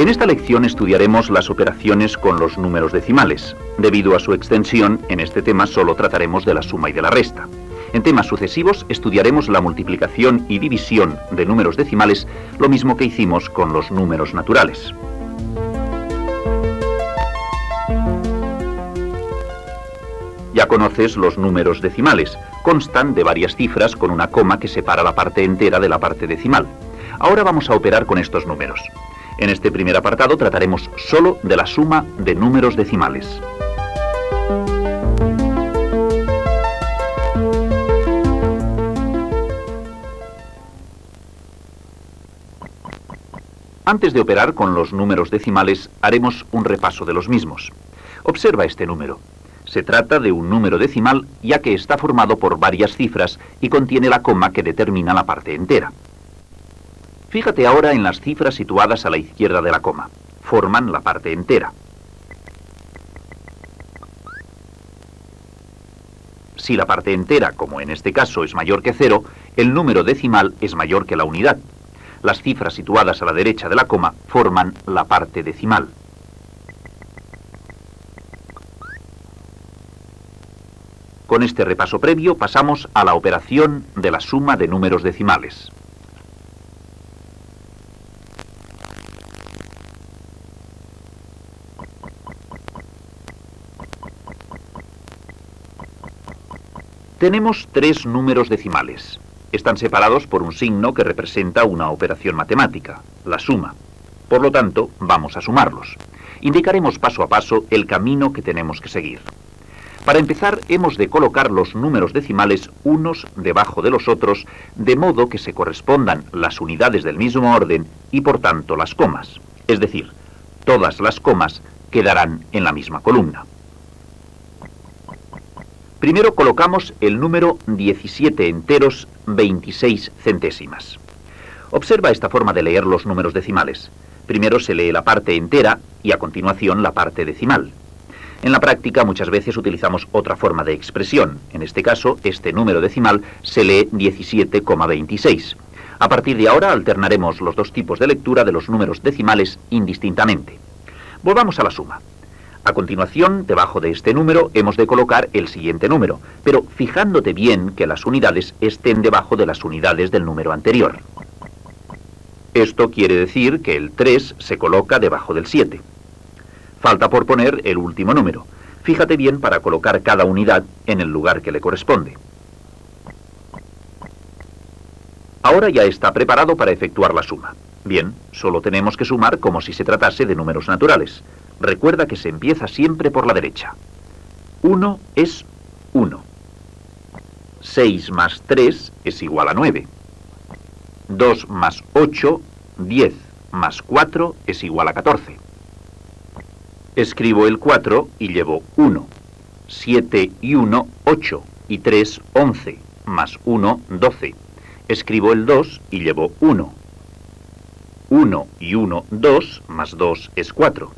En esta lección estudiaremos las operaciones con los números decimales. Debido a su extensión, en este tema solo trataremos de la suma y de la resta. En temas sucesivos estudiaremos la multiplicación y división de números decimales, lo mismo que hicimos con los números naturales. Ya conoces los números decimales. Constan de varias cifras con una coma que separa la parte entera de la parte decimal. Ahora vamos a operar con estos números. En este primer apartado trataremos solo de la suma de números decimales. Antes de operar con los números decimales, haremos un repaso de los mismos. Observa este número. Se trata de un número decimal ya que está formado por varias cifras y contiene la coma que determina la parte entera. Fíjate ahora en las cifras situadas a la izquierda de la coma. Forman la parte entera. Si la parte entera, como en este caso, es mayor que 0, el número decimal es mayor que la unidad. Las cifras situadas a la derecha de la coma forman la parte decimal. Con este repaso previo pasamos a la operación de la suma de números decimales. Tenemos tres números decimales. Están separados por un signo que representa una operación matemática, la suma. Por lo tanto, vamos a sumarlos. Indicaremos paso a paso el camino que tenemos que seguir. Para empezar, hemos de colocar los números decimales unos debajo de los otros, de modo que se correspondan las unidades del mismo orden y, por tanto, las comas. Es decir, todas las comas quedarán en la misma columna. Primero colocamos el número 17 enteros 26 centésimas. Observa esta forma de leer los números decimales. Primero se lee la parte entera y a continuación la parte decimal. En la práctica muchas veces utilizamos otra forma de expresión. En este caso, este número decimal se lee 17,26. A partir de ahora alternaremos los dos tipos de lectura de los números decimales indistintamente. Volvamos a la suma. A continuación, debajo de este número hemos de colocar el siguiente número, pero fijándote bien que las unidades estén debajo de las unidades del número anterior. Esto quiere decir que el 3 se coloca debajo del 7. Falta por poner el último número. Fíjate bien para colocar cada unidad en el lugar que le corresponde. Ahora ya está preparado para efectuar la suma. Bien, solo tenemos que sumar como si se tratase de números naturales. Recuerda que se empieza siempre por la derecha. 1 es 1. 6 más 3 es igual a 9. 2 más 8, 10 más 4 es igual a 14. Escribo el 4 y llevo 1. 7 y 1, 8. Y 3, 11. Más 1, 12. Escribo el 2 y llevo 1. 1 y 1, 2. Más 2 es 4.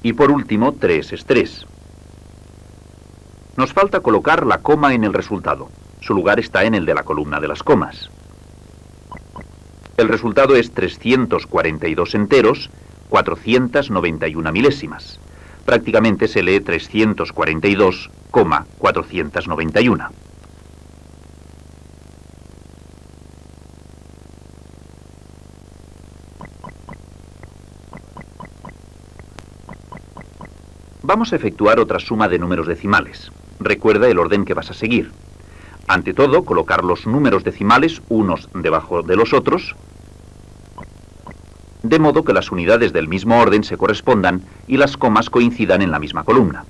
Y por último, 3 es 3. Nos falta colocar la coma en el resultado. Su lugar está en el de la columna de las comas. El resultado es 342 enteros, 491 milésimas. Prácticamente se lee 342,491. Vamos a efectuar otra suma de números decimales. Recuerda el orden que vas a seguir. Ante todo, colocar los números decimales unos debajo de los otros, de modo que las unidades del mismo orden se correspondan y las comas coincidan en la misma columna.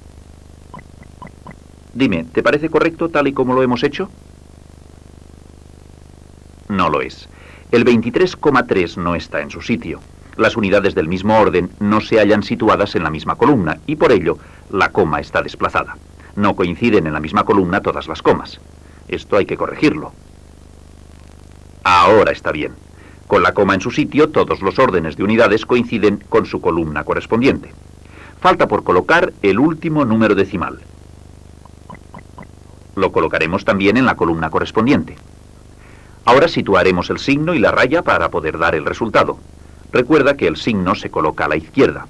Dime, ¿te parece correcto tal y como lo hemos hecho? No lo es. El 23,3 no está en su sitio. Las unidades del mismo orden no se hallan situadas en la misma columna y por ello la coma está desplazada. No coinciden en la misma columna todas las comas. Esto hay que corregirlo. Ahora está bien. Con la coma en su sitio, todos los órdenes de unidades coinciden con su columna correspondiente. Falta por colocar el último número decimal. Lo colocaremos también en la columna correspondiente. Ahora situaremos el signo y la raya para poder dar el resultado. Recuerda que el signo se coloca a la izquierda.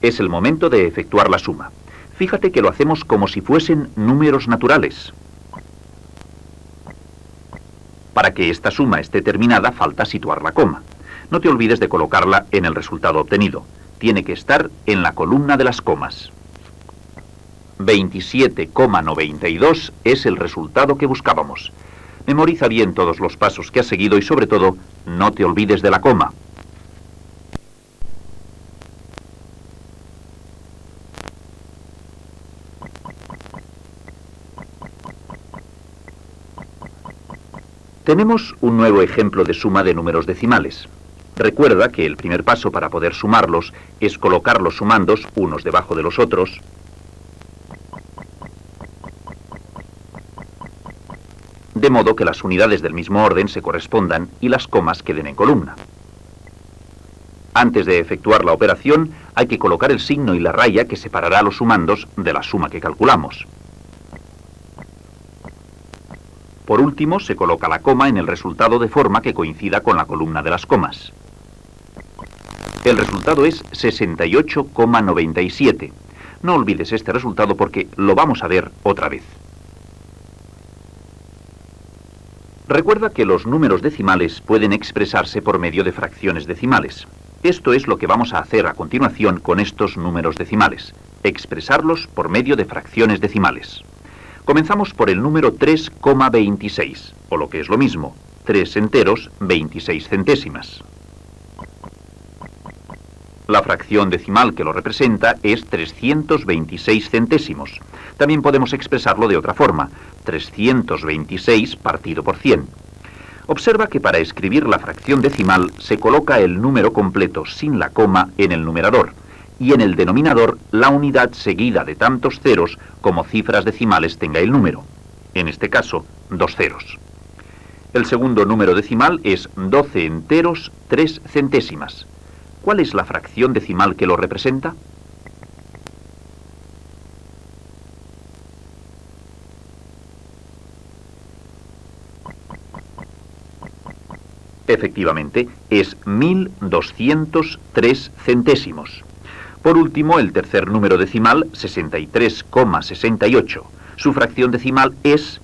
Es el momento de efectuar la suma. Fíjate que lo hacemos como si fuesen números naturales. Para que esta suma esté terminada, falta situar la coma. No te olvides de colocarla en el resultado obtenido. Tiene que estar en la columna de las comas. 27,92 es el resultado que buscábamos. Memoriza bien todos los pasos que has seguido y, sobre todo, no te olvides de la coma. Tenemos un nuevo ejemplo de suma de números decimales. Recuerda que el primer paso para poder sumarlos es colocar los sumandos unos debajo de los otros, de modo que las unidades del mismo orden se correspondan y las comas queden en columna. Antes de efectuar la operación, hay que colocar el signo y la raya que separará los sumandos de la suma que calculamos. Por último, se coloca la coma en el resultado de forma que coincida con la columna de las comas. El resultado es 68,97. No olvides este resultado porque lo vamos a ver otra vez. Recuerda que los números decimales pueden expresarse por medio de fracciones decimales. Esto es lo que vamos a hacer a continuación con estos números decimales, expresarlos por medio de fracciones decimales. Comenzamos por el número 3,26, o lo que es lo mismo, 3 enteros, 26 centésimas. La fracción decimal que lo representa es 326 centésimos. También podemos expresarlo de otra forma, 326 partido por 100. Observa que para escribir la fracción decimal se coloca el número completo sin la coma en el numerador, y en el denominador la unidad seguida de tantos ceros como cifras decimales tenga el número, en este caso 2 ceros. El segundo número decimal es 12 enteros 3 centésimas. ¿Cuál es la fracción decimal que lo representa? Efectivamente, es 1203 centésimos. Por último, el tercer número decimal, 63,68. Su fracción decimal es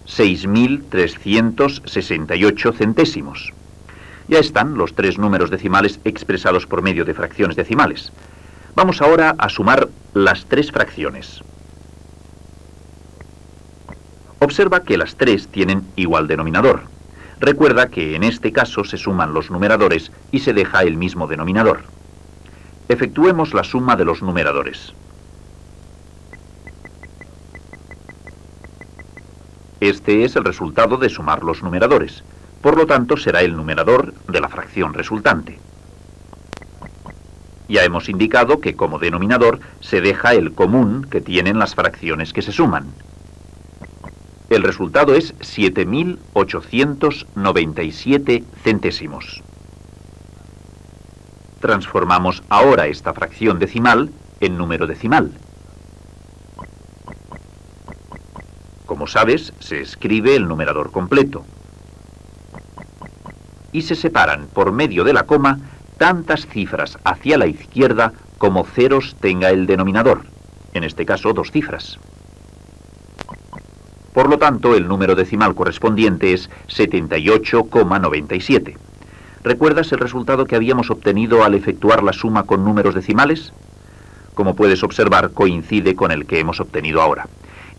6.368 centésimos. Ya están los tres números decimales expresados por medio de fracciones decimales. Vamos ahora a sumar las tres fracciones. Observa que las tres tienen igual denominador. Recuerda que en este caso se suman los numeradores y se deja el mismo denominador. Efectuemos la suma de los numeradores. Este es el resultado de sumar los numeradores. Por lo tanto, será el numerador de la fracción resultante. Ya hemos indicado que como denominador se deja el común que tienen las fracciones que se suman. El resultado es 7.897 centésimos. Transformamos ahora esta fracción decimal en número decimal. Como sabes, se escribe el numerador completo. Y se separan por medio de la coma tantas cifras hacia la izquierda como ceros tenga el denominador, en este caso 2 cifras. Por lo tanto, el número decimal correspondiente es 78,97. ¿Recuerdas el resultado que habíamos obtenido al efectuar la suma con números decimales? Como puedes observar, coincide con el que hemos obtenido ahora.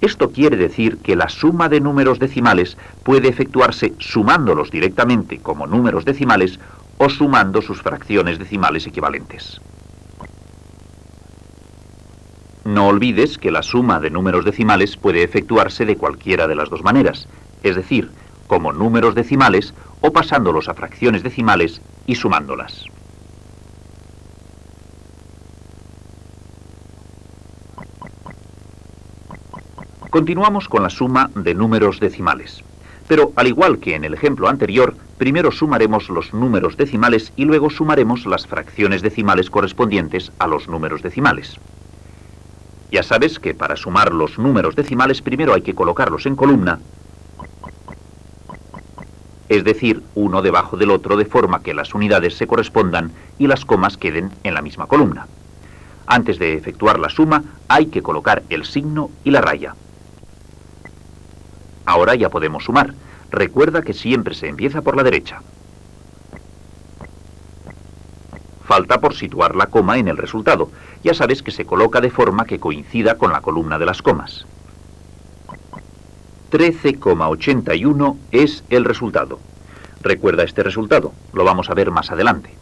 Esto quiere decir que la suma de números decimales puede efectuarse sumándolos directamente como números decimales o sumando sus fracciones decimales equivalentes. No olvides que la suma de números decimales puede efectuarse de cualquiera de las dos maneras, es decir, como números decimales o pasándolos a fracciones decimales y sumándolas. Continuamos con la suma de números decimales. Pero, al igual que en el ejemplo anterior, primero sumaremos los números decimales y luego sumaremos las fracciones decimales correspondientes a los números decimales. Ya sabes que para sumar los números decimales primero hay que colocarlos en columna es decir, uno debajo del otro de forma que las unidades se correspondan y las comas queden en la misma columna. Antes de efectuar la suma, hay que colocar el signo y la raya. Ahora ya podemos sumar. Recuerda que siempre se empieza por la derecha. Falta por situar la coma en el resultado. Ya sabes que se coloca de forma que coincida con la columna de las comas. 13,81 es el resultado. Recuerda este resultado, lo vamos a ver más adelante.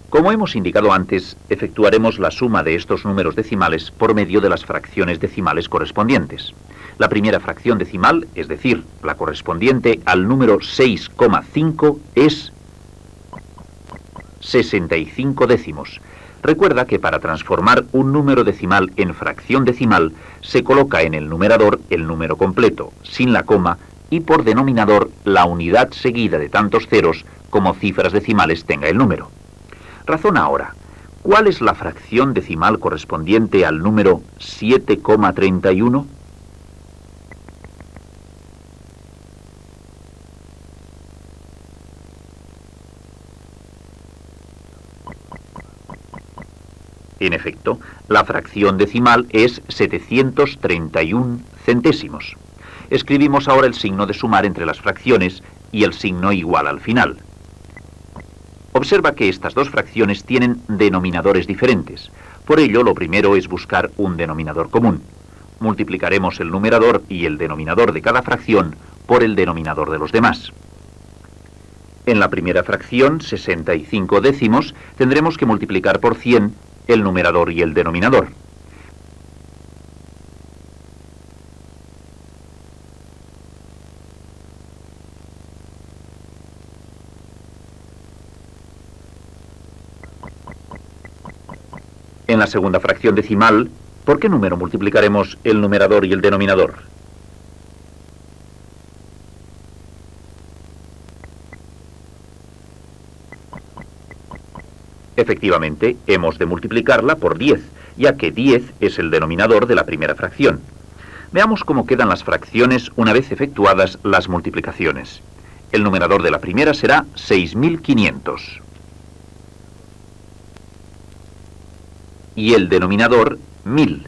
Como hemos indicado antes, efectuaremos la suma de estos números decimales por medio de las fracciones decimales correspondientes. La primera fracción decimal, es decir, la correspondiente al número 6,5, es 65 décimos. Recuerda que para transformar un número decimal en fracción decimal, se coloca en el numerador el número completo, sin la coma, y por denominador la unidad seguida de tantos ceros como cifras decimales tenga el número. Razona ahora, ¿cuál es la fracción decimal correspondiente al número 7,31? En efecto, la fracción decimal es 731 centésimos. Escribimos ahora el signo de sumar entre las fracciones y el signo igual al final. Observa que estas dos fracciones tienen denominadores diferentes. Por ello, lo primero es buscar un denominador común. Multiplicaremos el numerador y el denominador de cada fracción por el denominador de los demás. En la primera fracción, 65 décimos, tendremos que multiplicar por 100 el numerador y el denominador. En la segunda fracción decimal, ¿por qué número multiplicaremos el numerador y el denominador? Efectivamente, hemos de multiplicarla por 10, ya que 10 es el denominador de la primera fracción. Veamos cómo quedan las fracciones una vez efectuadas las multiplicaciones. El numerador de la primera será 6.500. Y el denominador, 1000.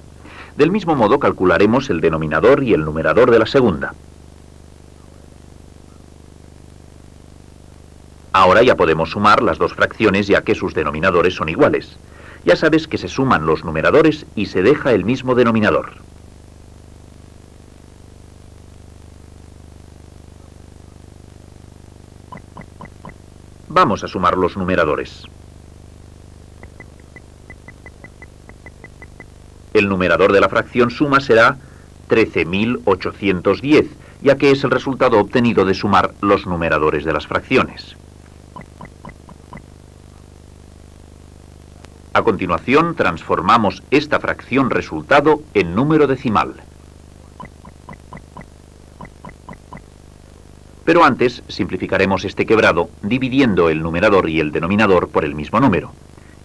Del mismo modo calcularemos el denominador y el numerador de la segunda. Ahora ya podemos sumar las dos fracciones ya que sus denominadores son iguales. Ya sabes que se suman los numeradores y se deja el mismo denominador. Vamos a sumar los numeradores. El numerador de la fracción suma será 13.810, ya que es el resultado obtenido de sumar los numeradores de las fracciones. A continuación, transformamos esta fracción resultado en número decimal. Pero antes, simplificaremos este quebrado dividiendo el numerador y el denominador por el mismo número.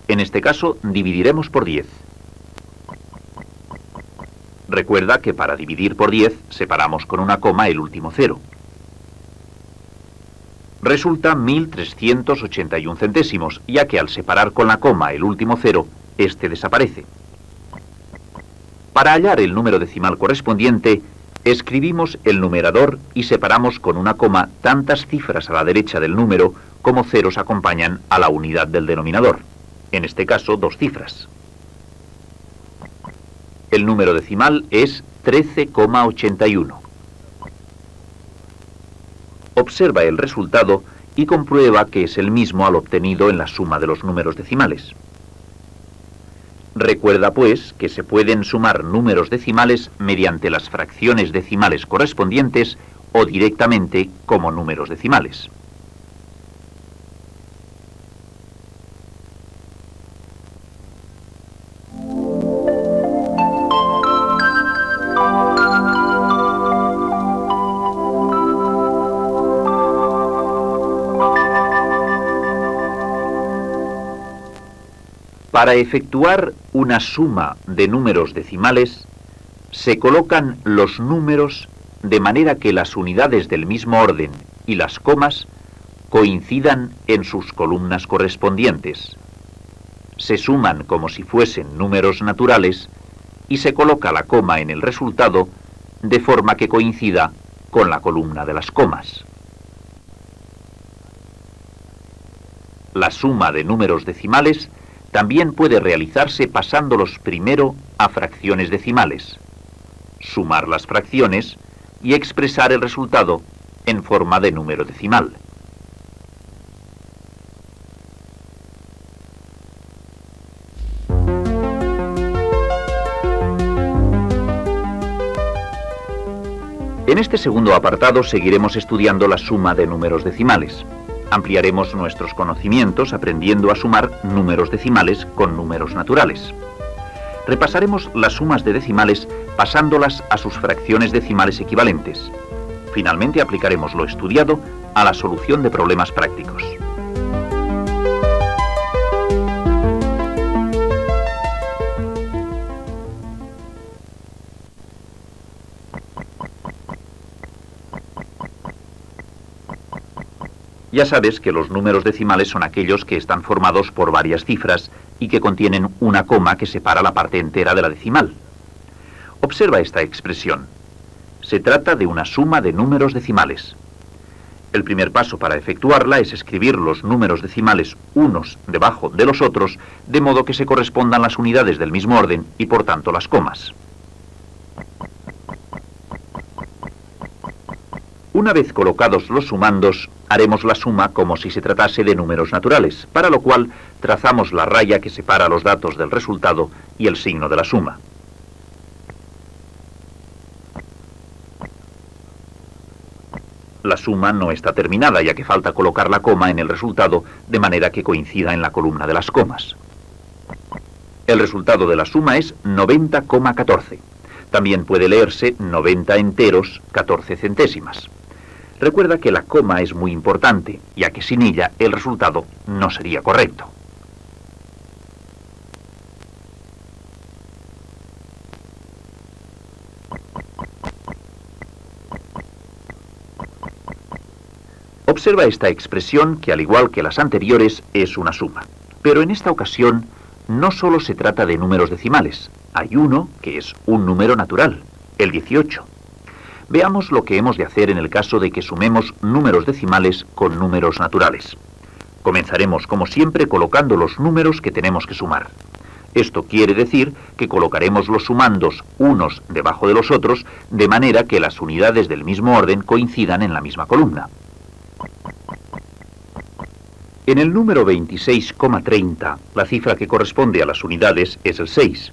En este caso, dividiremos por 10. Recuerda que para dividir por 10 separamos con una coma el último cero. Resulta 1.381 centésimos, ya que al separar con la coma el último cero, este desaparece. Para hallar el número decimal correspondiente, escribimos el numerador y separamos con una coma tantas cifras a la derecha del número como ceros acompañan a la unidad del denominador. En este caso, 2 cifras. El número decimal es 13,81. Observa el resultado y comprueba que es el mismo al obtenido en la suma de los números decimales. Recuerda, pues, que se pueden sumar números decimales mediante las fracciones decimales correspondientes o directamente como números decimales. Para efectuar una suma de números decimales, se colocan los números de manera que las unidades del mismo orden y las comas coincidan en sus columnas correspondientes. Se suman como si fuesen números naturales y se coloca la coma en el resultado de forma que coincida con la columna de las comas. La suma de números decimales también puede realizarse pasándolos primero a fracciones decimales, sumar las fracciones y expresar el resultado en forma de número decimal. En este segundo apartado seguiremos estudiando la suma de números decimales. Ampliaremos nuestros conocimientos aprendiendo a sumar números decimales con números naturales. Repasaremos las sumas de decimales pasándolas a sus fracciones decimales equivalentes. Finalmente aplicaremos lo estudiado a la solución de problemas prácticos. Ya sabes que los números decimales son aquellos que están formados por varias cifras y que contienen una coma que separa la parte entera de la decimal. Observa esta expresión. Se trata de una suma de números decimales. El primer paso para efectuarla es escribir los números decimales unos debajo de los otros, de modo que se correspondan las unidades del mismo orden y por tanto las comas. Una vez colocados los sumandos, haremos la suma como si se tratase de números naturales, para lo cual trazamos la raya que separa los datos del resultado y el signo de la suma. La suma no está terminada, ya que falta colocar la coma en el resultado de manera que coincida en la columna de las comas. El resultado de la suma es 90,14. También puede leerse 90 enteros 14 centésimas. Recuerda que la coma es muy importante, ya que sin ella el resultado no sería correcto. Observa esta expresión que, al igual que las anteriores, es una suma. Pero en esta ocasión no solo se trata de números decimales. Hay uno que es un número natural, el 18. Veamos lo que hemos de hacer en el caso de que sumemos números decimales con números naturales. Comenzaremos, como siempre, colocando los números que tenemos que sumar. Esto quiere decir que colocaremos los sumandos unos debajo de los otros, de manera que las unidades del mismo orden coincidan en la misma columna. En el número 26,30, la cifra que corresponde a las unidades es el 6,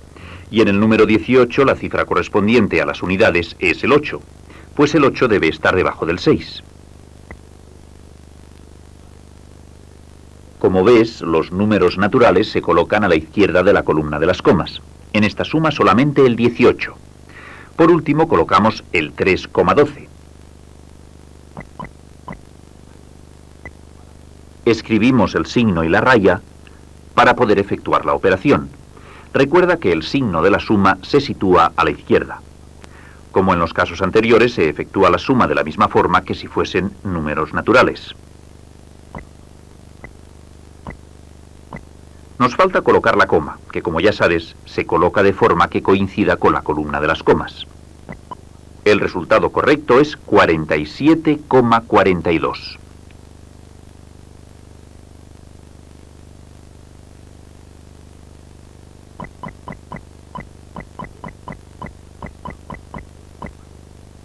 y en el número 18 la cifra correspondiente a las unidades es el 8, pues el 8 debe estar debajo del 6. Como ves, los números naturales se colocan a la izquierda de la columna de las comas. En esta suma solamente el 18. Por último colocamos el 3,12. Escribimos el signo y la raya para poder efectuar la operación. Recuerda que el signo de la suma se sitúa a la izquierda. Como en los casos anteriores, se efectúa la suma de la misma forma que si fuesen números naturales. Nos falta colocar la coma, que como ya sabes, se coloca de forma que coincida con la columna de las comas. El resultado correcto es 47,42.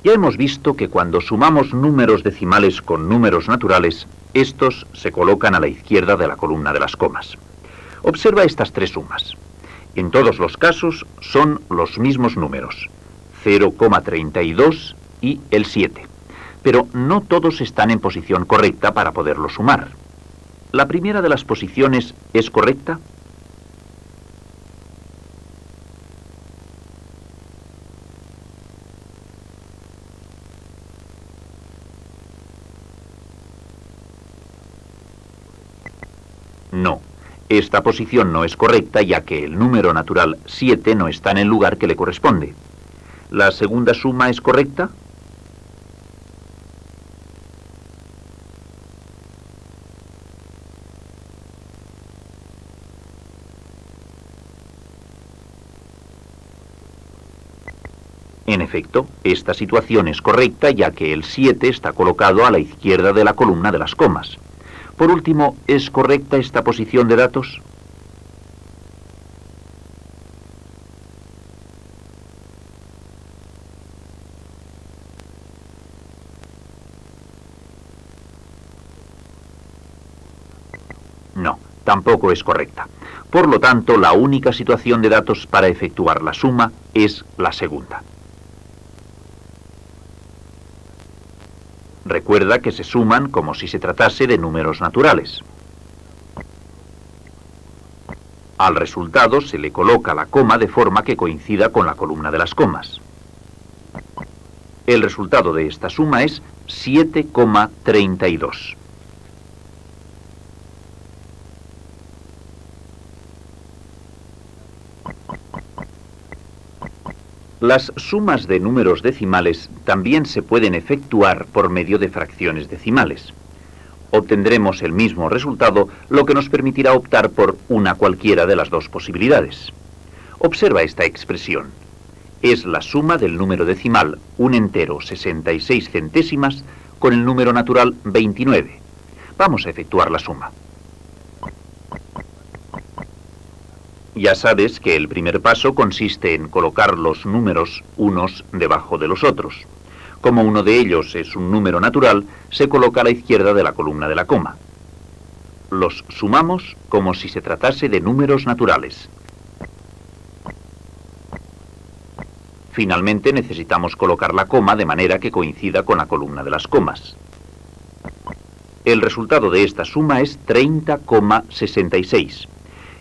Ya hemos visto que cuando sumamos números decimales con números naturales, estos se colocan a la izquierda de la columna de las comas. Observa estas tres sumas. En todos los casos son los mismos números, 0,32 y el 7. Pero no todos están en posición correcta para poderlos sumar. ¿La primera de las posiciones es correcta? No, esta posición no es correcta ya que el número natural 7 no está en el lugar que le corresponde. ¿La segunda suma es correcta? En efecto, esta situación es correcta ya que el 7 está colocado a la izquierda de la columna de las comas. Por último, ¿es correcta esta posición de datos? No, tampoco es correcta. Por lo tanto, la única situación de datos para efectuar la suma es la segunda. Recuerda que se suman como si se tratase de números naturales. Al resultado se le coloca la coma de forma que coincida con la columna de las comas. El resultado de esta suma es 7,32. Las sumas de números decimales también se pueden efectuar por medio de fracciones decimales. Obtendremos el mismo resultado, lo que nos permitirá optar por una cualquiera de las dos posibilidades. Observa esta expresión. Es la suma del número decimal, un entero 66 centésimas, con el número natural 29. Vamos a efectuar la suma. Ya sabes que el primer paso consiste en colocar los números unos debajo de los otros. Como uno de ellos es un número natural, se coloca a la izquierda de la columna de la coma. Los sumamos como si se tratase de números naturales. Finalmente necesitamos colocar la coma de manera que coincida con la columna de las comas. El resultado de esta suma es 30,66.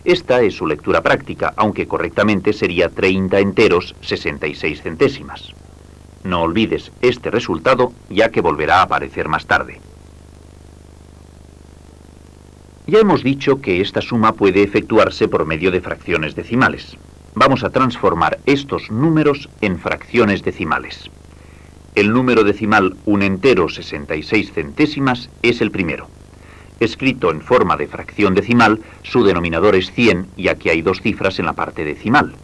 Esta es su lectura práctica, aunque correctamente sería 30 enteros 66 centésimas. No olvides este resultado, ya que volverá a aparecer más tarde. Ya hemos dicho que esta suma puede efectuarse por medio de fracciones decimales. Vamos a transformar estos números en fracciones decimales. El número decimal un entero 66 centésimas es el primero. Escrito en forma de fracción decimal, su denominador es 100, ya que hay dos cifras en la parte decimal.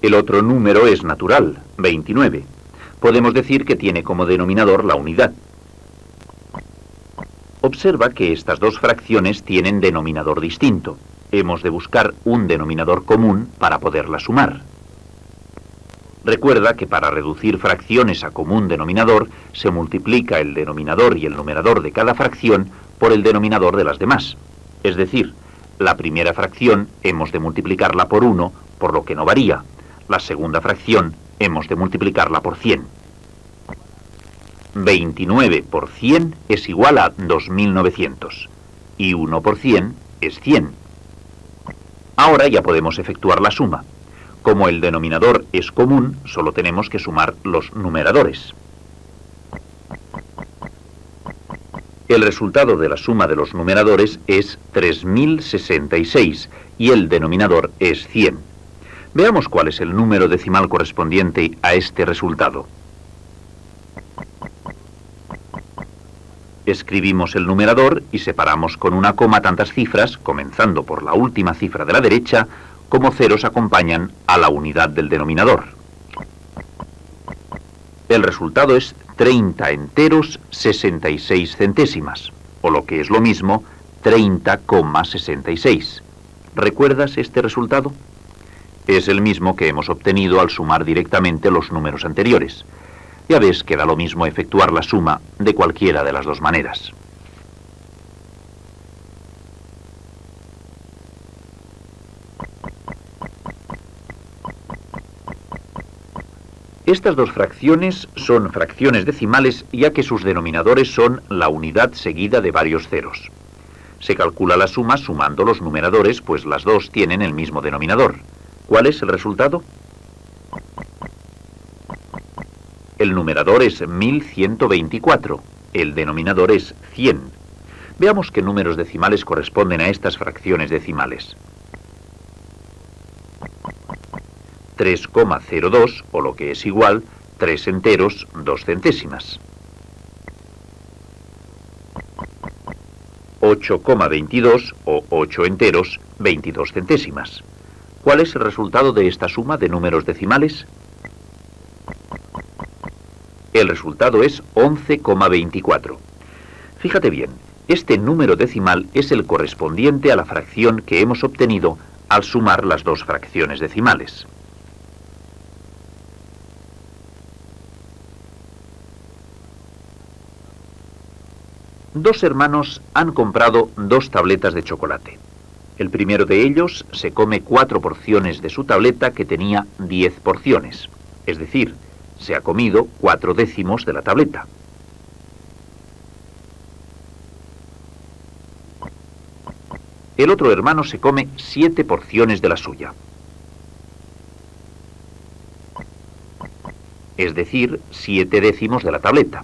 El otro número es natural, 29. Podemos decir que tiene como denominador la unidad. Observa que estas dos fracciones tienen denominador distinto. Hemos de buscar un denominador común para poderlas sumar. Recuerda que para reducir fracciones a común denominador, se multiplica el denominador y el numerador de cada fracción por el denominador de las demás. Es decir, la primera fracción hemos de multiplicarla por 1, por lo que no varía. La segunda fracción hemos de multiplicarla por 100. 29 por 100 es igual a 2900. Y 1 por 100 es 100. Ahora ya podemos efectuar la suma. Como el denominador es común, solo tenemos que sumar los numeradores. El resultado de la suma de los numeradores es 3066 y el denominador es 100. Veamos cuál es el número decimal correspondiente a este resultado. Escribimos el numerador y separamos con una coma tantas cifras, comenzando por la última cifra de la derecha, como ceros acompañan a la unidad del denominador. El resultado es 30 enteros 66 centésimas, o lo que es lo mismo, 30,66. ¿Recuerdas este resultado? Es el mismo que hemos obtenido al sumar directamente los números anteriores. Ya ves que da lo mismo efectuar la suma de cualquiera de las dos maneras. Estas dos fracciones son fracciones decimales ya que sus denominadores son la unidad seguida de varios ceros. Se calcula la suma sumando los numeradores, pues las dos tienen el mismo denominador. ¿Cuál es el resultado? El numerador es 1124, el denominador es 100. Veamos qué números decimales corresponden a estas fracciones decimales. 3,02, o lo que es igual, 3 enteros, 2 centésimas. 8,22, o 8 enteros, 22 centésimas. ¿Cuál es el resultado de esta suma de números decimales? El resultado es 11,24. Fíjate bien, este número decimal es el correspondiente a la fracción que hemos obtenido al sumar las dos fracciones decimales. Dos hermanos han comprado 2 tabletas de chocolate. El primero de ellos se come 4 porciones de su tableta que tenía 10 porciones. Es decir, se ha comido 4 décimos de la tableta. El otro hermano se come 7 porciones de la suya. Es decir, 7 décimos de la tableta.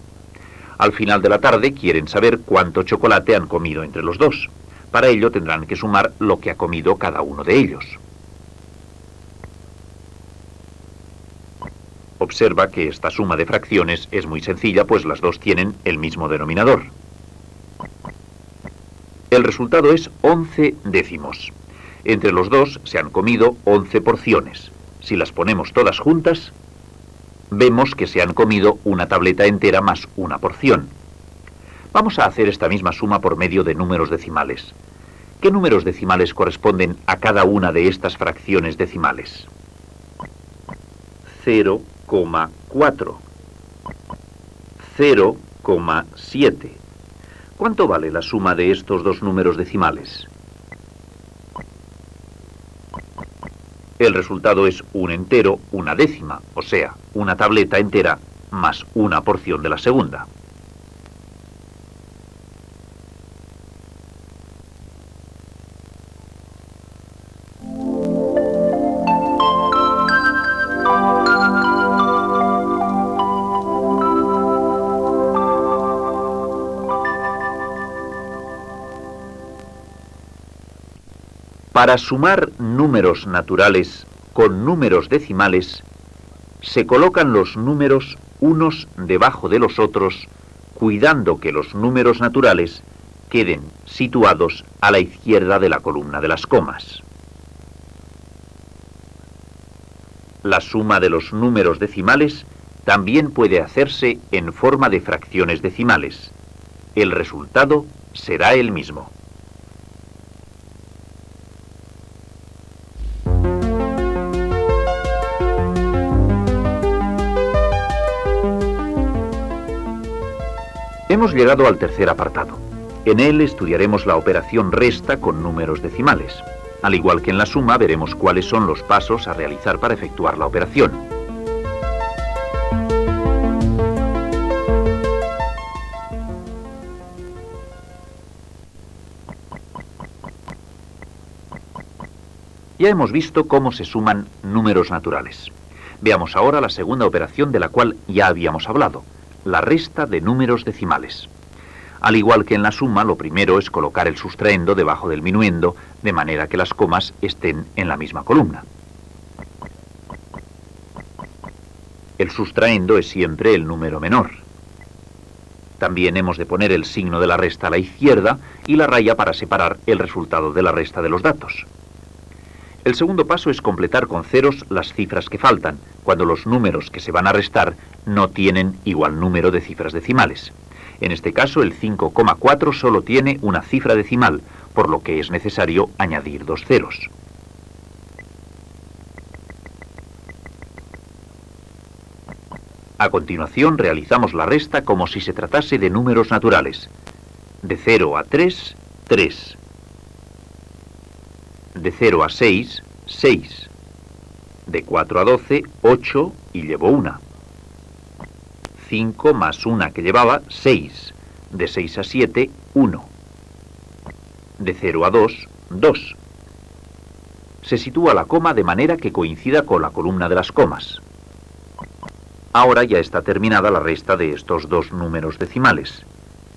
Al final de la tarde quieren saber cuánto chocolate han comido entre los dos. Para ello tendrán que sumar lo que ha comido cada uno de ellos. Observa que esta suma de fracciones es muy sencilla, pues las dos tienen el mismo denominador. El resultado es 11 décimos. Entre los dos se han comido 11 porciones. Si las ponemos todas juntas, vemos que se han comido una tableta entera más una porción. Vamos a hacer esta misma suma por medio de números decimales. ¿Qué números decimales corresponden a cada una de estas fracciones decimales? 0,4, 0,7. ¿Cuánto vale la suma de estos dos números decimales? El resultado es un entero, una décima, o sea, una tableta entera más una porción de la segunda. Para sumar números naturales con números decimales, se colocan los números unos debajo de los otros, cuidando que los números naturales queden situados a la izquierda de la columna de las comas. La suma de los números decimales también puede hacerse en forma de fracciones decimales. El resultado será el mismo. Hemos llegado al tercer apartado. En él estudiaremos la operación resta con números decimales. Al igual que en la suma, veremos cuáles son los pasos a realizar para efectuar la operación. Ya hemos visto cómo se suman números naturales. Veamos ahora la segunda operación de la cual ya habíamos hablado, la resta de números decimales. Al igual que en la suma, lo primero es colocar el sustraendo debajo del minuendo, de manera que las comas estén en la misma columna. El sustraendo es siempre el número menor. También hemos de poner el signo de la resta a la izquierda y la raya para separar el resultado de la resta de los datos. El segundo paso es completar con ceros las cifras que faltan, cuando los números que se van a restar no tienen igual número de cifras decimales. En este caso, el 5,4 solo tiene una cifra decimal, por lo que es necesario añadir 2 ceros. A continuación, realizamos la resta como si se tratase de números naturales. De 0 a 3, 3. De 0 a 6, 6. De 4 a 12, 8 y llevo 1. 5 más 1 que llevaba, 6. De 6 a 7, 1. De 0 a 2, 2. Se sitúa la coma de manera que coincida con la columna de las comas. Ahora ya está terminada la resta de estos dos números decimales.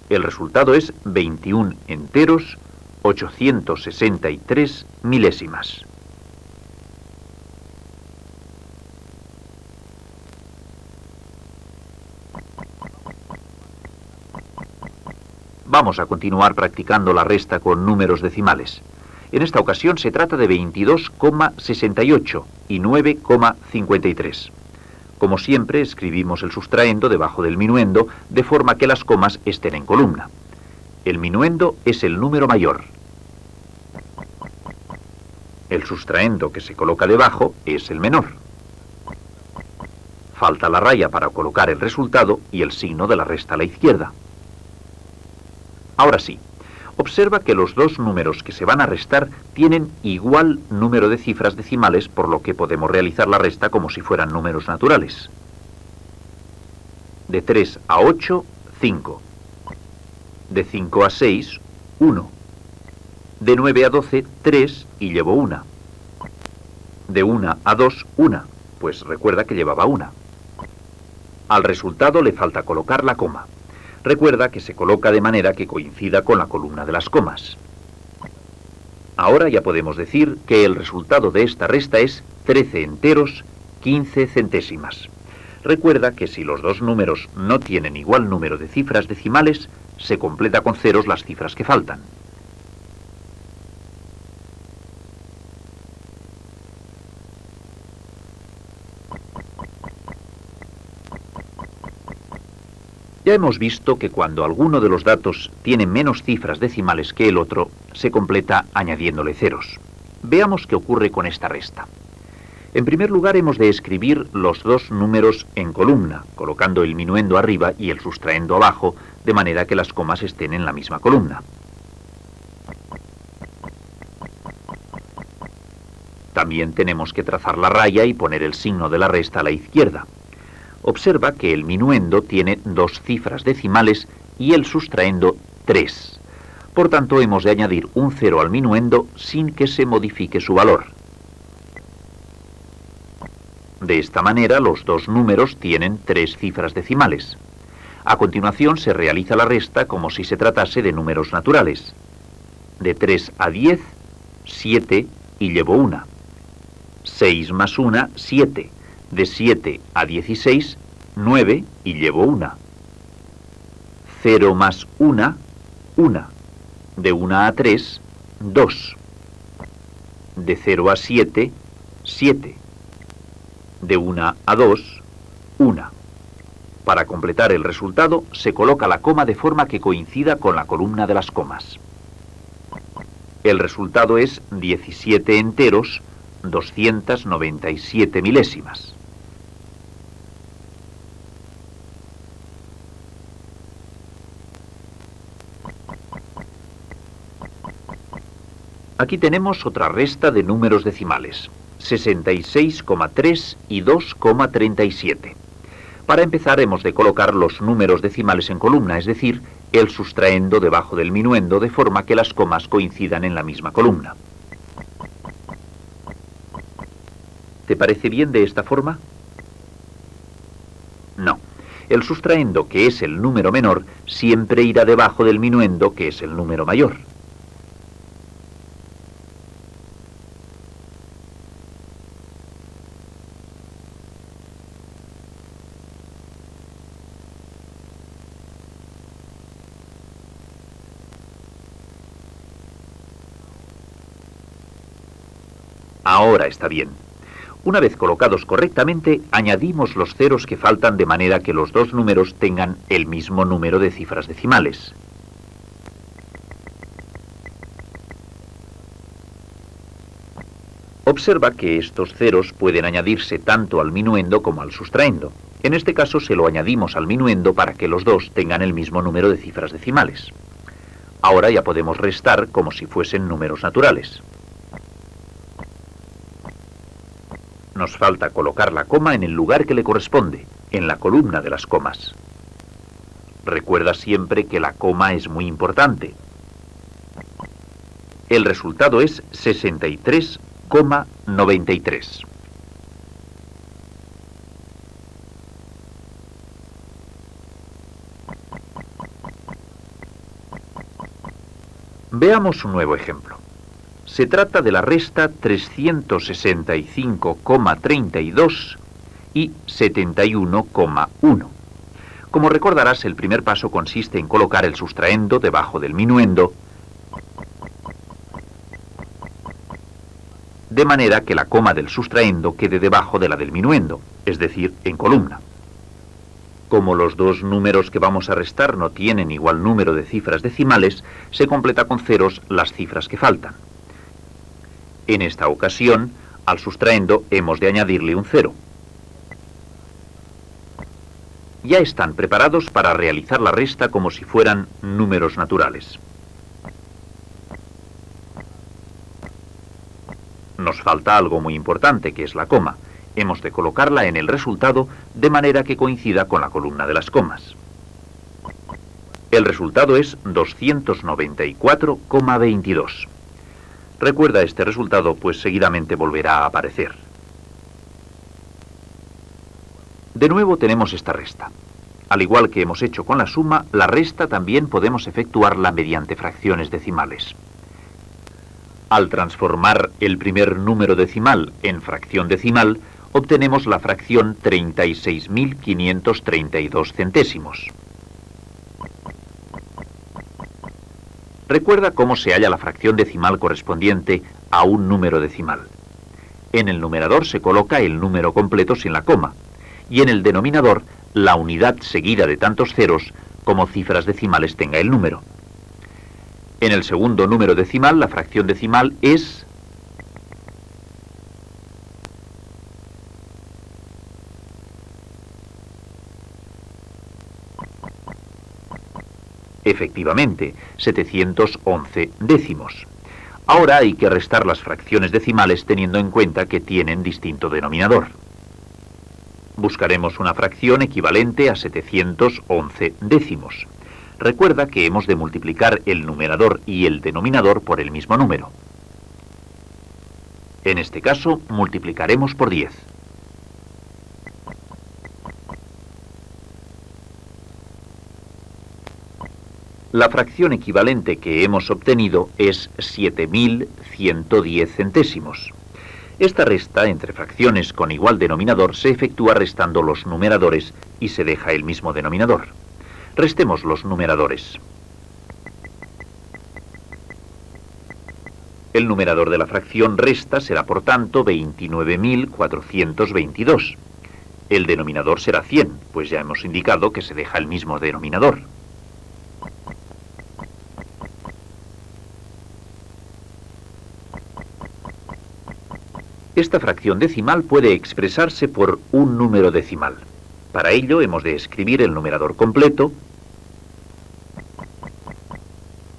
El resultado es 21 enteros, 863 milésimas. Vamos a continuar practicando la resta con números decimales. En esta ocasión se trata de 22,68 y 9,53. Como siempre, escribimos el sustraendo debajo del minuendo, de forma que las comas estén en columna. El minuendo es el número mayor. El sustraendo que se coloca debajo es el menor. Falta la raya para colocar el resultado y el signo de la resta a la izquierda. Ahora sí, observa que los dos números que se van a restar tienen igual número de cifras decimales, por lo que podemos realizar la resta como si fueran números naturales. De 3 a 8, 5. De 5 a 6, 1. De 9 a 12, 3 y llevo 1. De 1 a 2, 1, pues recuerda que llevaba 1. Al resultado le falta colocar la coma. Recuerda que se coloca de manera que coincida con la columna de las comas. Ahora ya podemos decir que el resultado de esta resta es 13 enteros, 15 centésimas. Recuerda que si los dos números no tienen igual número de cifras decimales, se completa con ceros las cifras que faltan. Ya hemos visto que cuando alguno de los datos tiene menos cifras decimales que el otro, se completa añadiéndole ceros. Veamos qué ocurre con esta resta. En primer lugar, hemos de escribir los dos números en columna, colocando el minuendo arriba y el sustraendo abajo, de manera que las comas estén en la misma columna. También tenemos que trazar la raya y poner el signo de la resta a la izquierda. Observa que el minuendo tiene dos cifras decimales y el sustraendo 3. Por tanto, hemos de añadir un 0 al minuendo sin que se modifique su valor. De esta manera, los dos números tienen 3 cifras decimales. A continuación, se realiza la resta como si se tratase de números naturales. De 3 a 10, 7 y llevo 1. 6 más 1, 7. De 7 a 16, 9 y llevo 1. 0 más 1, 1. De 1 a 3, 2. De 0 a 7, 7. De 1 a 2, 1. Para completar el resultado, se coloca la coma de forma que coincida con la columna de las comas. El resultado es 17 enteros, 297 milésimas. Aquí tenemos otra resta de números decimales, 66,3 y 2,37. Para empezar hemos de colocar los números decimales en columna, es decir, el sustraendo debajo del minuendo, de forma que las comas coincidan en la misma columna. ¿Te parece bien de esta forma? No. El sustraendo, que es el número menor, siempre irá debajo del minuendo, que es el número mayor. Ahora está bien. Una vez colocados correctamente, añadimos los ceros que faltan de manera que los dos números tengan el mismo número de cifras decimales. Observa que estos ceros pueden añadirse tanto al minuendo como al sustraendo. En este caso se lo añadimos al minuendo para que los dos tengan el mismo número de cifras decimales. Ahora ya podemos restar como si fuesen números naturales. Nos falta colocar la coma en el lugar que le corresponde, en la columna de las comas. Recuerda siempre que la coma es muy importante. El resultado es 63,93. Veamos un nuevo ejemplo. Se trata de la resta 365,32 y 71,1. Como recordarás, el primer paso consiste en colocar el sustraendo debajo del minuendo de manera que la coma del sustraendo quede debajo de la del minuendo, es decir, en columna. Como los dos números que vamos a restar no tienen igual número de cifras decimales, se completa con ceros las cifras que faltan. En esta ocasión, al sustraendo hemos de añadirle un 0. Ya están preparados para realizar la resta como si fueran números naturales. Nos falta algo muy importante, que es la coma. Hemos de colocarla en el resultado de manera que coincida con la columna de las comas. El resultado es 294,22. Recuerda este resultado, pues seguidamente volverá a aparecer. De nuevo tenemos esta resta. Al igual que hemos hecho con la suma, la resta también podemos efectuarla mediante fracciones decimales. Al transformar el primer número decimal en fracción decimal, obtenemos la fracción 36.532 centésimos. Recuerda cómo se halla la fracción decimal correspondiente a un número decimal. En el numerador se coloca el número completo sin la coma, y en el denominador la unidad seguida de tantos ceros como cifras decimales tenga el número. En el segundo número decimal, la fracción decimal es efectivamente 711 décimos. Ahora hay que restar las fracciones decimales teniendo en cuenta que tienen distinto denominador. Buscaremos una fracción equivalente a 711 décimos. Recuerda que hemos de multiplicar el numerador y el denominador por el mismo número. En este caso, multiplicaremos por 10. La fracción equivalente que hemos obtenido es 7.110 centésimos. Esta resta entre fracciones con igual denominador se efectúa restando los numeradores y se deja el mismo denominador. Restemos los numeradores. El numerador de la fracción resta será por tanto 29.422. El denominador será 100, pues ya hemos indicado que se deja el mismo denominador. Esta fracción decimal puede expresarse por un número decimal. Para ello hemos de escribir el numerador completo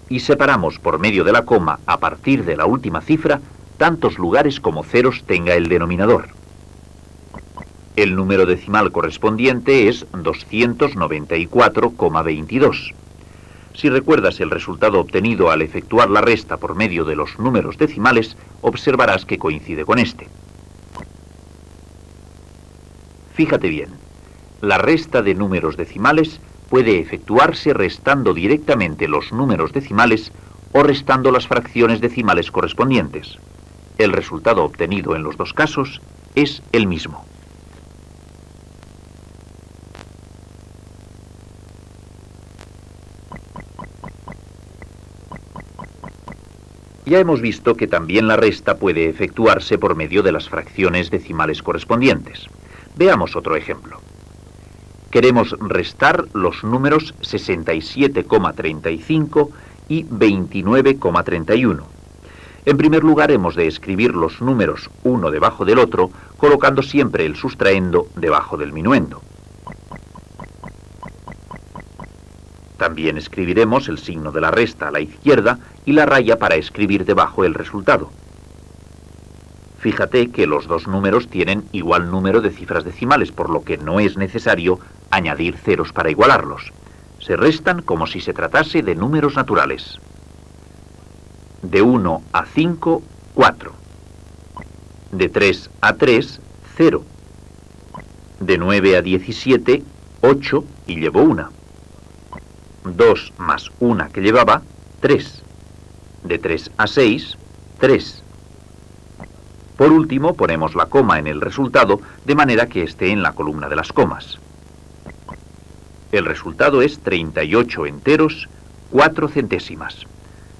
y separamos por medio de la coma a partir de la última cifra tantos lugares como ceros tenga el denominador. El número decimal correspondiente es 294,22. Si recuerdas el resultado obtenido al efectuar la resta por medio de los números decimales, observarás que coincide con este. Fíjate bien, la resta de números decimales puede efectuarse restando directamente los números decimales o restando las fracciones decimales correspondientes. El resultado obtenido en los dos casos es el mismo. Ya hemos visto que también la resta puede efectuarse por medio de las fracciones decimales correspondientes. Veamos otro ejemplo. Queremos restar los números 67,35 y 29,31. En primer lugar hemos de escribir los números uno debajo del otro, colocando siempre el sustraendo debajo del minuendo. También escribiremos el signo de la resta a la izquierda y la raya para escribir debajo el resultado. Fíjate que los dos números tienen igual número de cifras decimales, por lo que no es necesario añadir ceros para igualarlos. Se restan como si se tratase de números naturales. De 1 a 5, 4. De 3 a 3, 0. De 9 a 17, 8 y llevo 1. 2 más 1 que llevaba, 3. De 3 a 6, 3. Por último, ponemos la coma en el resultado, de manera que esté en la columna de las comas. El resultado es 38 enteros, 4 centésimas.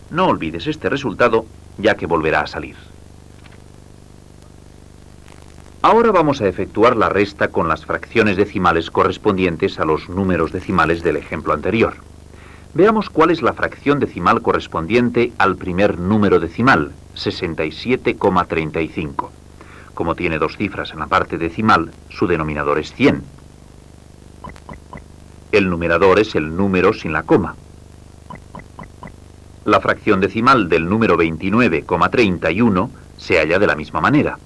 No olvides este resultado, ya que volverá a salir. Ahora vamos a efectuar la resta con las fracciones decimales correspondientes a los números decimales del ejemplo anterior. Veamos cuál es la fracción decimal correspondiente al primer número decimal, 67,35. Como tiene dos cifras en la parte decimal, su denominador es 100. El numerador es el número sin la coma. La fracción decimal del número 29,31 se halla de la misma manera.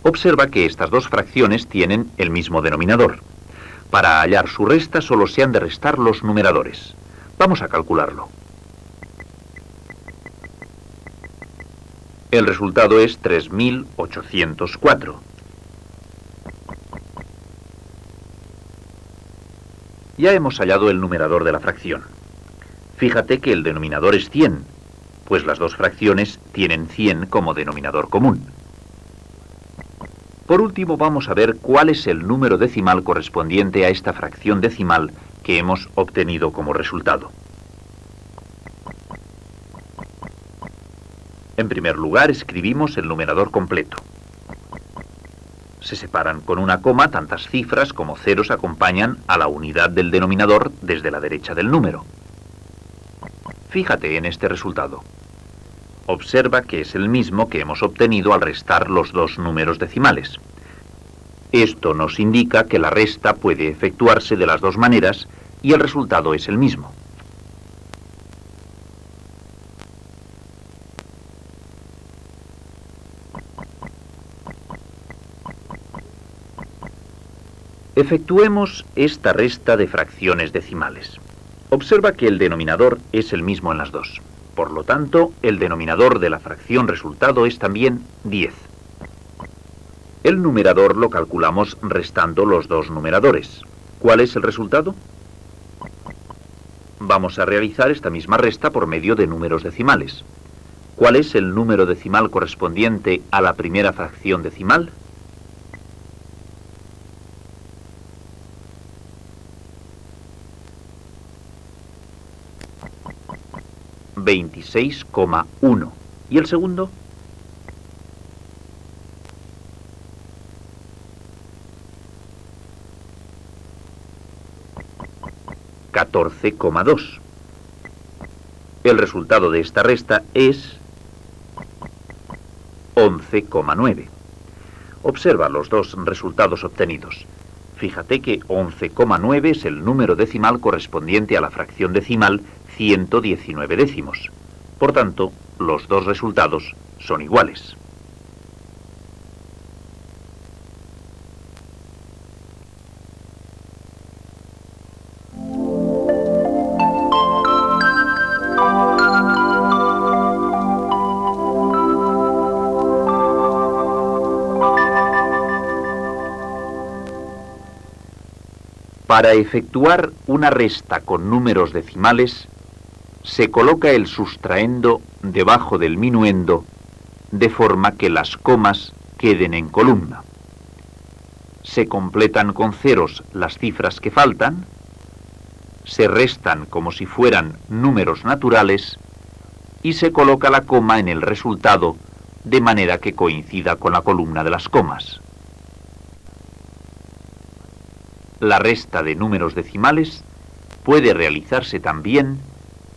Observa que estas dos fracciones tienen el mismo denominador. Para hallar su resta solo se han de restar los numeradores. Vamos a calcularlo. El resultado es 3.804. Ya hemos hallado el numerador de la fracción. Fíjate que el denominador es 100, pues las dos fracciones tienen 100 como denominador común. Por último, vamos a ver cuál es el número decimal correspondiente a esta fracción decimal que hemos obtenido como resultado. En primer lugar, escribimos el numerador completo. Se separan con una coma tantas cifras como ceros acompañan a la unidad del denominador desde la derecha del número. Fíjate en este resultado. Observa que es el mismo que hemos obtenido al restar los dos números decimales. Esto nos indica que la resta puede efectuarse de las dos maneras y el resultado es el mismo. Efectuemos esta resta de fracciones decimales. Observa que el denominador es el mismo en las dos. Por lo tanto, el denominador de la fracción resultado es también 10. El numerador lo calculamos restando los dos numeradores. ¿Cuál es el resultado? Vamos a realizar esta misma resta por medio de números decimales. ¿Cuál es el número decimal correspondiente a la primera fracción decimal? $26,1. ¿Y el segundo? $14,2. El resultado de esta resta es 11,9. Observa los dos resultados obtenidos. Fíjate que 11,9 es el número decimal correspondiente a la fracción decimal 119 décimos. Por tanto, los dos resultados son iguales. Para efectuar una resta con números decimales, se coloca el sustraendo debajo del minuendo, de forma que las comas queden en columna. Se completan con ceros las cifras que faltan, se restan como si fueran números naturales y se coloca la coma en el resultado de manera que coincida con la columna de las comas. La resta de números decimales puede realizarse también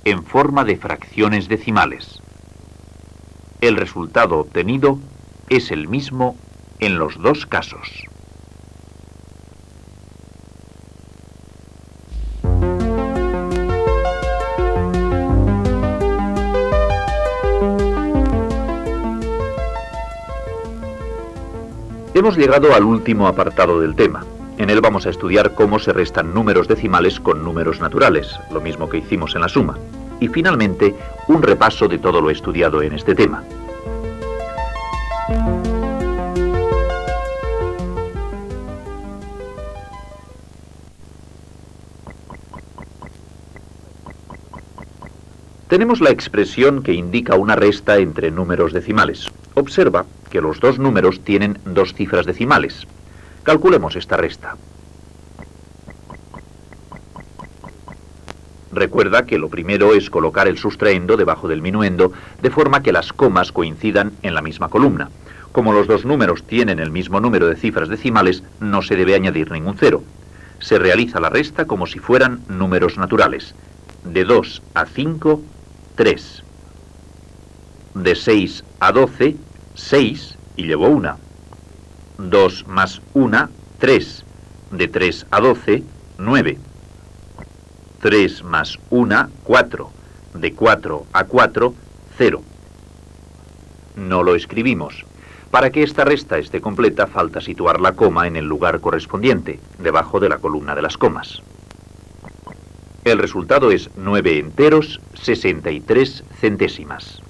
en forma de fracciones decimales. El resultado obtenido es el mismo en los dos casos. Hemos llegado al último apartado del tema. En él vamos a estudiar cómo se restan números decimales con números naturales, lo mismo que hicimos en la suma. Y finalmente, un repaso de todo lo estudiado en este tema. Tenemos la expresión que indica una resta entre números decimales. Observa que los dos números tienen dos cifras decimales. Calculemos esta resta. Recuerda que lo primero es colocar el sustraendo debajo del minuendo, de forma que las comas coincidan en la misma columna. Como los dos números tienen el mismo número de cifras decimales, no se debe añadir ningún cero. Se realiza la resta como si fueran números naturales. De 2 a 5, 3. De 6 a 12, 6 y llevo 1. 2 más 1, 3. De 3 a 12, 9. 3 más 1, 4. De 4 a 4, 0. No lo escribimos. Para que esta resta esté completa, falta situar la coma en el lugar correspondiente, debajo de la columna de las comas. El resultado es 9 enteros, 63 centésimas.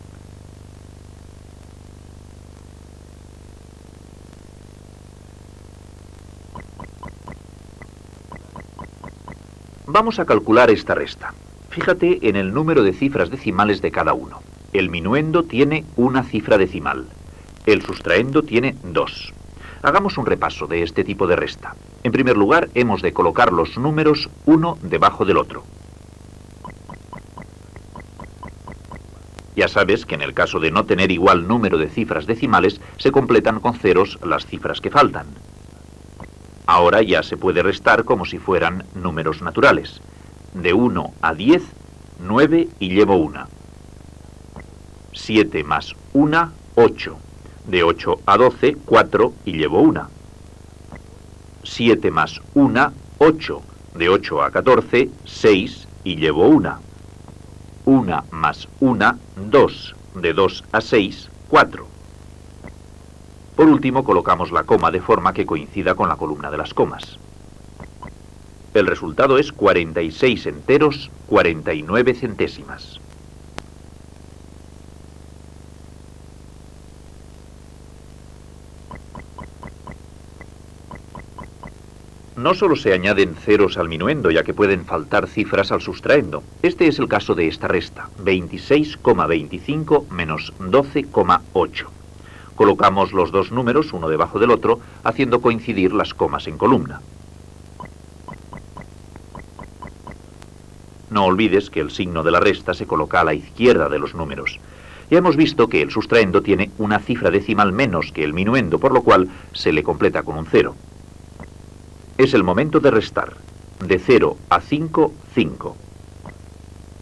Vamos a calcular esta resta. Fíjate en el número de cifras decimales de cada uno. El minuendo tiene una cifra decimal. El sustraendo tiene 2. Hagamos un repaso de este tipo de resta. En primer lugar, hemos de colocar los números uno debajo del otro. Ya sabes que en el caso de no tener igual número de cifras decimales, se completan con ceros las cifras que faltan. Ahora ya se puede restar como si fueran números naturales. De 1 a 10, 9 y llevo 1. 7 más 1, 8. De 8 a 12, 4 y llevo 1. 7 más 1, 8. De 8 a 14, 6 y llevo 1. 1 más 1, 2. De 2 a 6, 4. Por último, colocamos la coma de forma que coincida con la columna de las comas. El resultado es 46 enteros, 49 centésimas. No solo se añaden ceros al minuendo, ya que pueden faltar cifras al sustraendo. Este es el caso de esta resta, 26,25 menos 12,8. Colocamos los dos números uno debajo del otro, haciendo coincidir las comas en columna. No olvides que el signo de la resta se coloca a la izquierda de los números. Ya hemos visto que el sustraendo tiene una cifra decimal menos que el minuendo, por lo cual se le completa con un 0. Es el momento de restar. De 0 a 5, 5.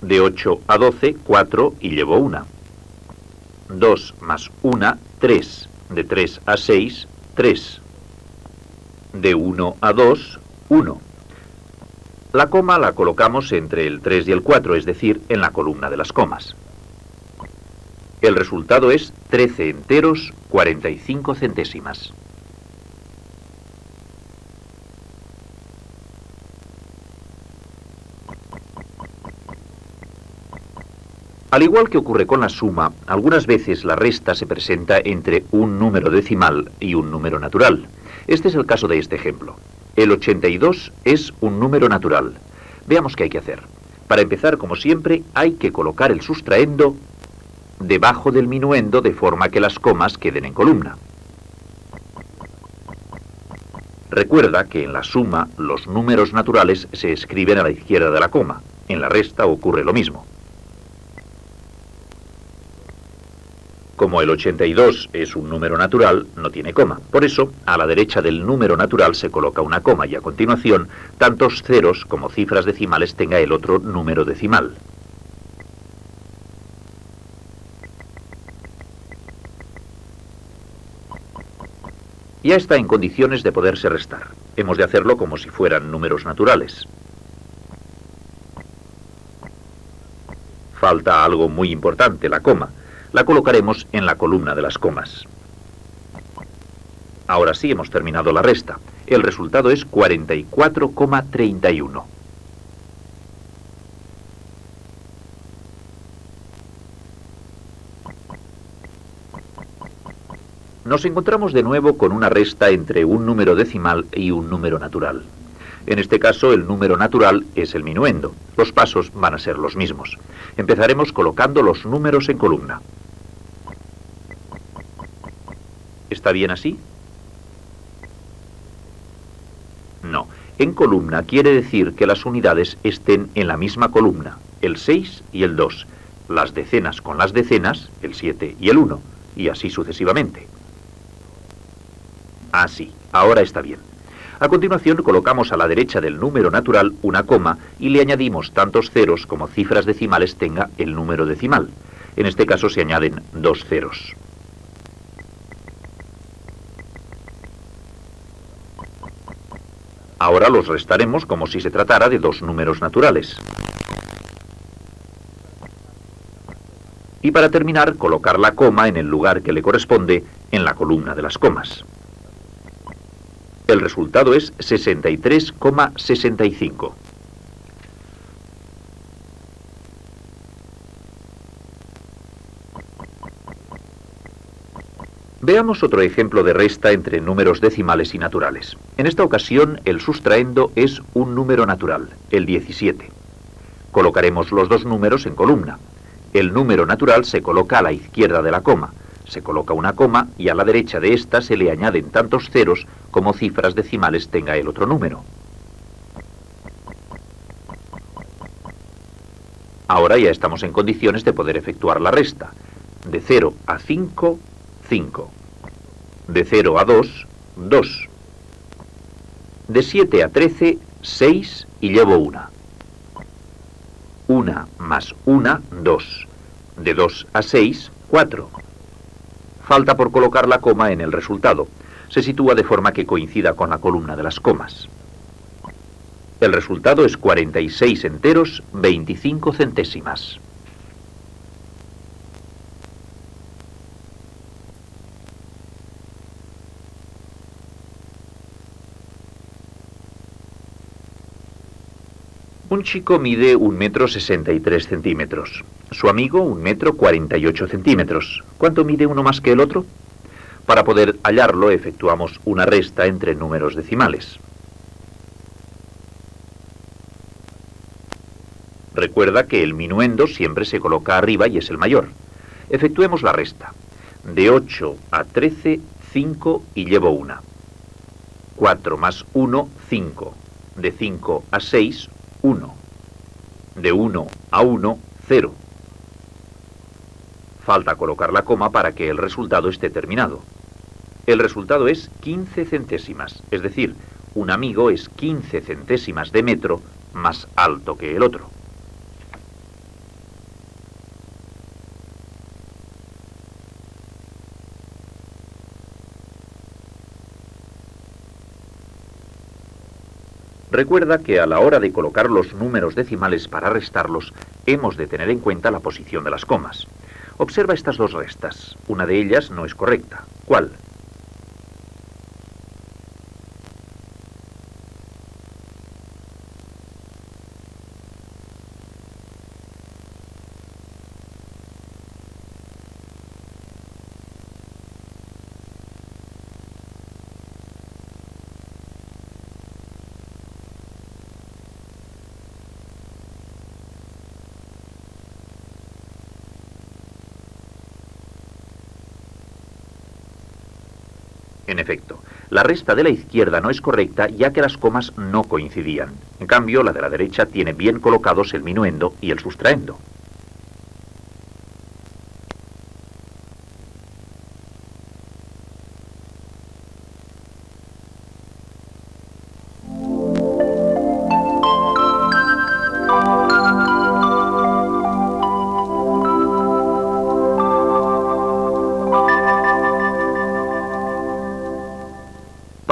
De 8 a 12, 4 y llevo 1. 2 más 1, 3. De 3 a 6, 3. De 1 a 2, 1. La coma la colocamos entre el 3 y el 4, es decir, en la columna de las comas. El resultado es 13 enteros, 45 centésimas. Al igual que ocurre con la suma, algunas veces la resta se presenta entre un número decimal y un número natural. Este es el caso de este ejemplo. El 82 es un número natural. Veamos qué hay que hacer. Para empezar, como siempre, hay que colocar el sustraendo debajo del minuendo de forma que las comas queden en columna. Recuerda que en la suma los números naturales se escriben a la izquierda de la coma. En la resta ocurre lo mismo. Como el 82 es un número natural, no tiene coma. Por eso, a la derecha del número natural se coloca una coma y a continuación, tantos ceros como cifras decimales tenga el otro número decimal. Ya está en condiciones de poderse restar. Hemos de hacerlo como si fueran números naturales. Falta algo muy importante, la coma. La colocaremos en la columna de las comas. Ahora sí hemos terminado la resta. El resultado es 44,31. Nos encontramos de nuevo con una resta entre un número decimal y un número natural. En este caso, el número natural es el minuendo. Los pasos van a ser los mismos. Empezaremos colocando los números en columna. ¿Está bien así? No. En columna quiere decir que las unidades estén en la misma columna, el 6 y el 2, las decenas con las decenas, el 7 y el 1, y así sucesivamente. Así, ahora está bien. A continuación colocamos a la derecha del número natural una coma y le añadimos tantos ceros como cifras decimales tenga el número decimal. En este caso se añaden 2 ceros. Ahora los restaremos como si se tratara de dos números naturales. Y para terminar, colocar la coma en el lugar que le corresponde en la columna de las comas. El resultado es 63,65. Veamos otro ejemplo de resta entre números decimales y naturales. En esta ocasión, el sustraendo es un número natural, el 17. Colocaremos los dos números en columna. El número natural se coloca a la izquierda de la coma. Se coloca una coma y a la derecha de esta se le añaden tantos ceros como cifras decimales tenga el otro número. Ahora ya estamos en condiciones de poder efectuar la resta. De 0 a 5, 5. De 0 a 2, 2. De 7 a 13, 6 y llevo 1. 1 más 1, 2. De 2 a 6, 4. Falta por colocar la coma en el resultado. Se sitúa de forma que coincida con la columna de las comas. El resultado es 46 enteros, 25 centésimas. Un chico mide 1,63 m. Su amigo 1,48 m. ¿Cuánto mide uno más que el otro? Para poder hallarlo, efectuamos una resta entre números decimales. Recuerda que el minuendo siempre se coloca arriba y es el mayor. Efectuemos la resta. De 8 a 13, 5 y llevo 1. 4 más 1, 5. De 5 a 6, 1. De 1 a 1, 0. Falta colocar la coma para que el resultado esté terminado. El resultado es 15 centésimas, es decir, un amigo es 15 centésimas de metro más alto que el otro. Recuerda que a la hora de colocar los números decimales para restarlos, hemos de tener en cuenta la posición de las comas. Observa estas dos restas. Una de ellas no es correcta. ¿Cuál? En efecto, la resta de la izquierda no es correcta ya que las comas no coincidían. En cambio, la de la derecha tiene bien colocados el minuendo y el sustraendo.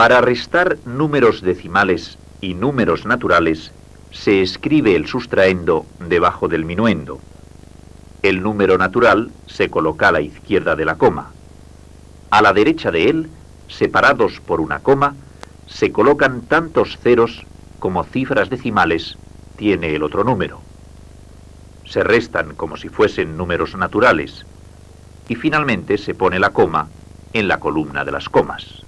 Para restar números decimales y números naturales, se escribe el sustraendo debajo del minuendo. El número natural se coloca a la izquierda de la coma. A la derecha de él, separados por una coma, se colocan tantos ceros como cifras decimales tiene el otro número. Se restan como si fuesen números naturales y finalmente se pone la coma en la columna de las comas.